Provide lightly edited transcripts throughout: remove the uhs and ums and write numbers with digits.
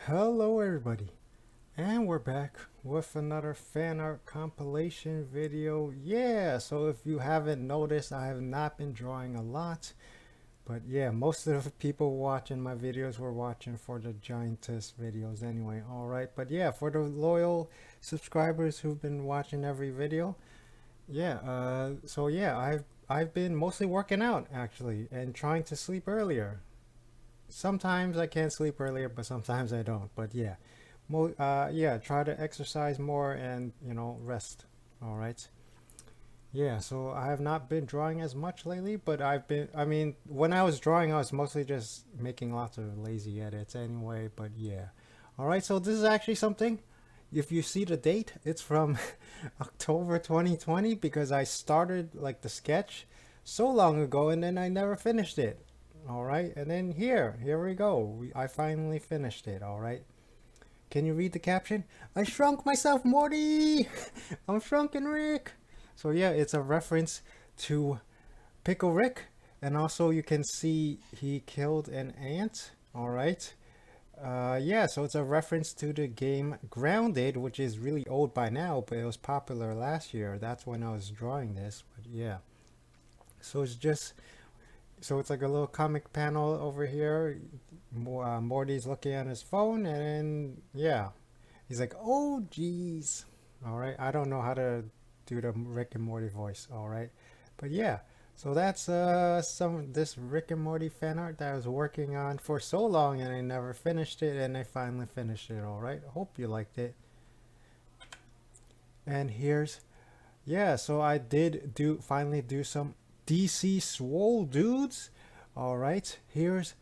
Hello everybody, and we're back with another fan art compilation video. Yeah, so if you haven't noticed, I have not been drawing a lot, but yeah, most of the people watching my videos were watching for the giantess videos anyway. All right, but yeah, for the loyal subscribers who've been watching every video, yeah, so yeah, I've been mostly working out actually and trying to sleep earlier. Sometimes I can sleep earlier, but sometimes I don't. But yeah, yeah, try to exercise more and rest. All right. Yeah, so I have not been drawing as much lately, but I mean, when I was drawing, I was mostly just making lots of lazy edits anyway. But yeah. All right, so this is actually something. If you see the date, it's from October 2020 because I started like the sketch so long ago and then I never finished it. All right, and then here we go. I finally finished it. All right. Can you read the caption? I shrunk myself, Morty. I'm shrunken Rick. So yeah, it's a reference to Pickle Rick, and also you can see he killed an ant. All right. Yeah, so it's a reference to the game Grounded, which is really old by now, but it was popular last year. That's when I was drawing this. But yeah, so it's like a little comic panel over here. Morty's looking at his phone, and yeah, he's like, "Oh, geez." All right, I don't know how to do the Rick and Morty voice. All right, but yeah, so that's some this Rick and Morty fan art that I was working on for so long, and I never finished it, and I finally finished it. All right, hope you liked it. And here's yeah, so I did do finally do some DC Swole dudes. All right, here's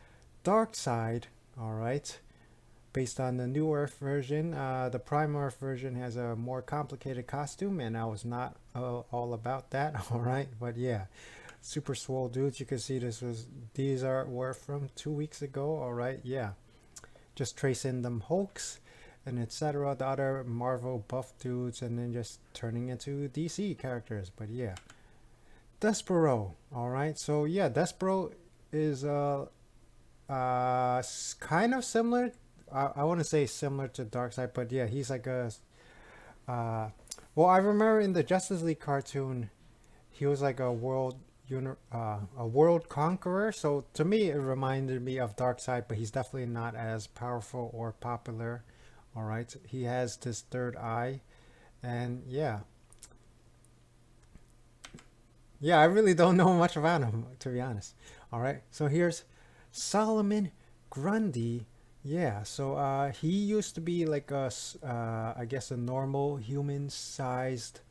Darkseid. All right, based on the New Earth version. The Prime Earth version has a more complicated costume, and I was not all about that. All right, but yeah, super swole dudes. You can see these were from 2 weeks ago. All right, yeah, just tracing them Hulks and etc. The other Marvel buff dudes, and then just turning into DC characters. But yeah, Despero. All right, so yeah, Despero is kind of similar. I want to say similar to Darkseid, but yeah, he's like uh, well, I remember in the Justice League cartoon, he was like a world conqueror. So to me, it reminded me of Darkseid, but he's definitely not as powerful or popular. All right, he has this third eye, and yeah, yeah, I really don't know much about him to be honest. All right, so here's Solomon Grundy. Yeah, so he used to be like I guess a normal human-sized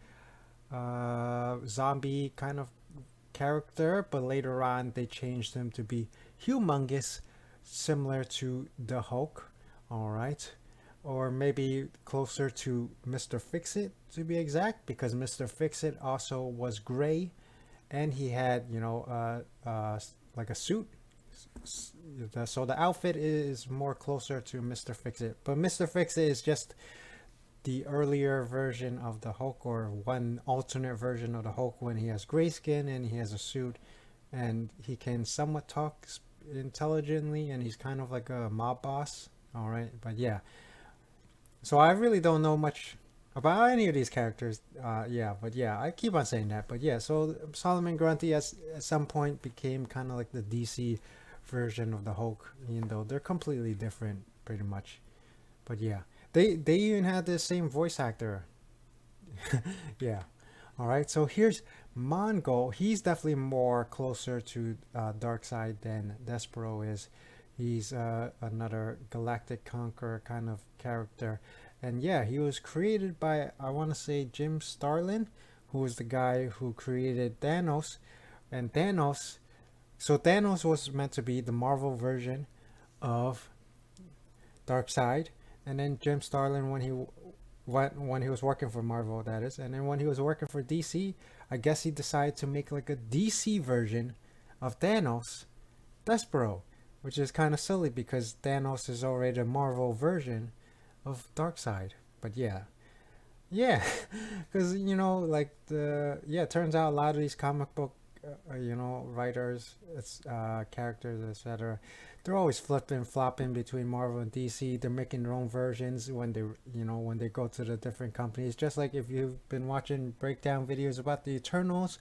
zombie kind of character, but later on they changed him to be humongous, similar to the Hulk. All right, or maybe closer to Mr. Fix-It to be exact, because Mr. Fix-It also was gray, and he had like a suit. So the outfit is more closer to Mr. Fix-It, but Mr. Fix-It is just the earlier version of the Hulk, or one alternate version of the Hulk when he has gray skin and he has a suit and he can somewhat talk intelligently, and he's kind of like a mob boss. All right, but yeah, so I really don't know much about any of these characters. Yeah, but yeah, I keep on saying that. But yeah, so Solomon Grundy at some point became kind of like the DC version of the Hulk, even though they're completely different, pretty much. But yeah, they even had the same voice actor. Yeah. All right. So here's Mongol. He's definitely more closer to Darkseid than Despero is. He's another galactic conqueror kind of character, and yeah, he was created by, I want to say, Jim Starlin, who was the guy who created Thanos. And Thanos was meant to be the Marvel version of Darkseid, and then Jim Starlin, when he was working for Marvel, that is, and then when he was working for DC, I guess he decided to make like a DC version of Thanos, Despero, which is kind of silly because Thanos is already a Marvel version of Darkseid. But yeah, yeah, because like it turns out a lot of these comic book writers, it's characters, etc. they're always flipping flopping between Marvel and DC. They're making their own versions when they, when they go to the different companies. Just like if you've been watching breakdown videos about the Eternals.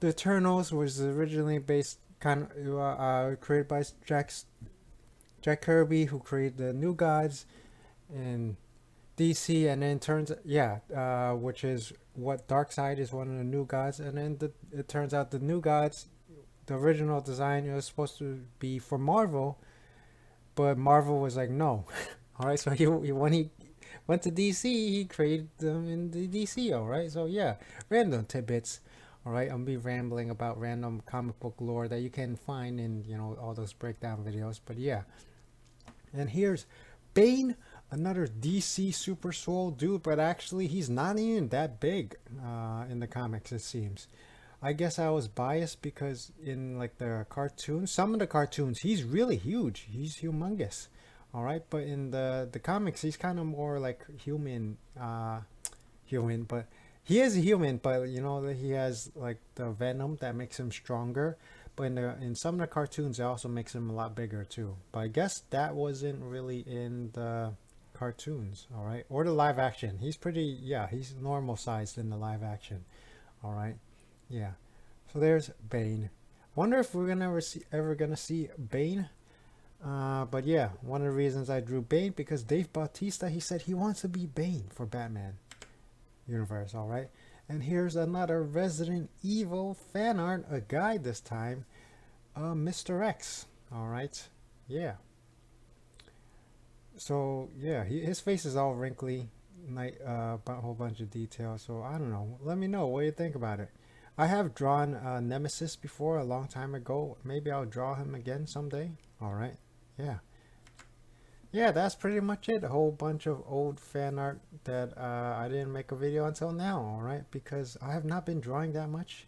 The Eternals was originally based created by Jack Kirby, who created the New Gods in DC, and then which is what Darkseid is one of the New Gods, and then it turns out the New Gods, the original design, it was supposed to be for Marvel, but Marvel was like no. All right, so when he went to DC, he created them in the DC. All right, so yeah, random tidbits. All right, I'm be rambling about random comic book lore that you can find in all those breakdown videos. But yeah, and here's Bane, another DC super swole dude, but actually he's not even that big in the comics, it seems. I guess I was biased because in like the cartoons, some of the cartoons, he's really huge. He's humongous. All right, but in the comics, he's kind of more like human, but he is a human, but that he has like the venom that makes him stronger. But in some of the cartoons, it also makes him a lot bigger too. But I guess that wasn't really in the cartoons, all right, or the live action. He's pretty, yeah, he's normal sized in the live action, all right, yeah. So there's Bane. Wonder if we're ever gonna see Bane. But yeah, one of the reasons I drew Bane because Dave Bautista, he said he wants to be Bane for Batman universe, all right. And here's another Resident Evil fan art, a guy this time, Mr. X, all right, yeah. So yeah, his face is all wrinkly, like a whole bunch of details. So I don't know. Let me know what you think about it. I have drawn Nemesis before a long time ago. Maybe I'll draw him again someday. All right. Yeah. Yeah, that's pretty much it. A whole bunch of old fan art that I didn't make a video until now. All right, because I have not been drawing that much.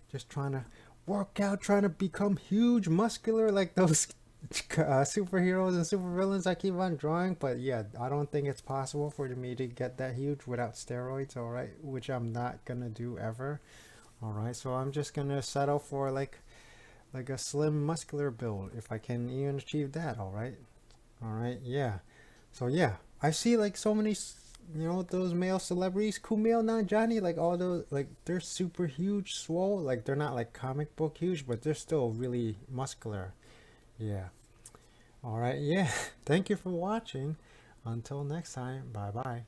Just trying to work out, trying to become huge, muscular like those superheroes and supervillains I keep on drawing. But yeah, I don't think it's possible for me to get that huge without steroids, all right, which I'm not gonna do ever. All right, so I'm just gonna settle for like a slim muscular build if I can even achieve that. All right, yeah. So yeah, I see like so many those male celebrities, Kumail Nanjiani, like all those, like they're super huge, swole. Like they're not like comic book huge, but they're still really muscular. Yeah. All right. Yeah. Thank you for watching. Until next time. Bye bye.